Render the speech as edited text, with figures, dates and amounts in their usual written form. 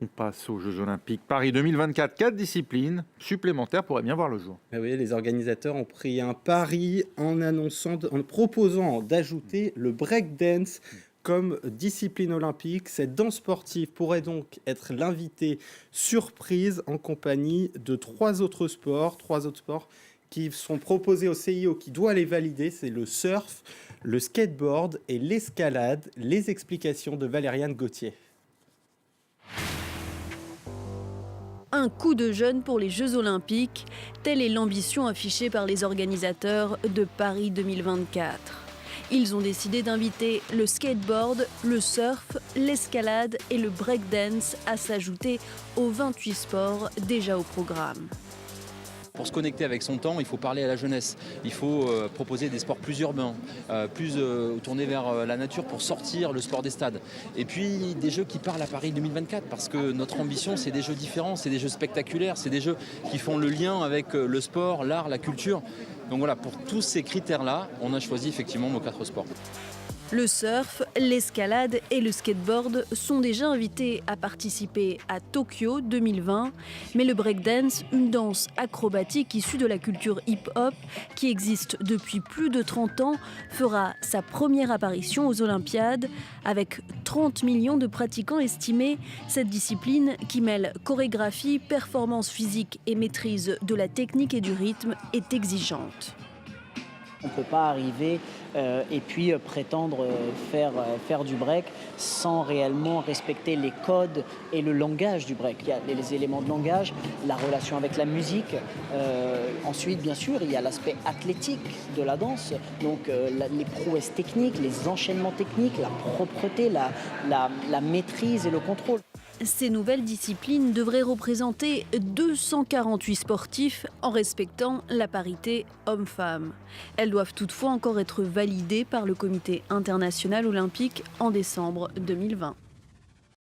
On passe aux Jeux Olympiques Paris 2024. 4 disciplines supplémentaires pourraient bien voir le jour. Ah oui, les organisateurs ont pris un pari en proposant d'ajouter le breakdance comme discipline olympique. Cette danse sportive pourrait donc être l'invité surprise en compagnie de trois autres sports qui sont proposés au CIO, qui doit les valider. C'est le surf, le skateboard et l'escalade. Les explications de Valériane Gauthier. Un coup de jeune pour les Jeux Olympiques, telle est l'ambition affichée par les organisateurs de Paris 2024. Ils ont décidé d'inviter le skateboard, le surf, l'escalade et le breakdance à s'ajouter aux 28 sports déjà au programme. Pour se connecter avec son temps, il faut parler à la jeunesse. Il faut proposer des sports plus urbains, plus tournés vers la nature pour sortir le sport des stades. Et puis des jeux qui parlent à Paris 2024 parce que notre ambition, c'est des jeux différents, c'est des jeux spectaculaires, c'est des jeux qui font le lien avec le sport, l'art, la culture. Donc voilà, pour tous ces critères-là, on a choisi effectivement nos 4 sports. Le surf, l'escalade et le skateboard sont déjà invités à participer à Tokyo 2020, mais le breakdance, une danse acrobatique issue de la culture hip-hop qui existe depuis plus de 30 ans, fera sa première apparition aux Olympiades. Avec 30 millions de pratiquants estimés, cette discipline qui mêle chorégraphie, performance physique et maîtrise de la technique et du rythme est exigeante. On ne peut pas arriver et puis prétendre faire du break sans réellement respecter les codes et le langage du break. Il y a les éléments de langage, la relation avec la musique. Ensuite, bien sûr, il y a l'aspect athlétique de la danse. Donc les prouesses techniques, les enchaînements techniques, la propreté, la maîtrise et le contrôle. Ces nouvelles disciplines devraient représenter 248 sportifs en respectant la parité homme-femme. Elles doivent toutefois encore être validées par le Comité international olympique en décembre 2020.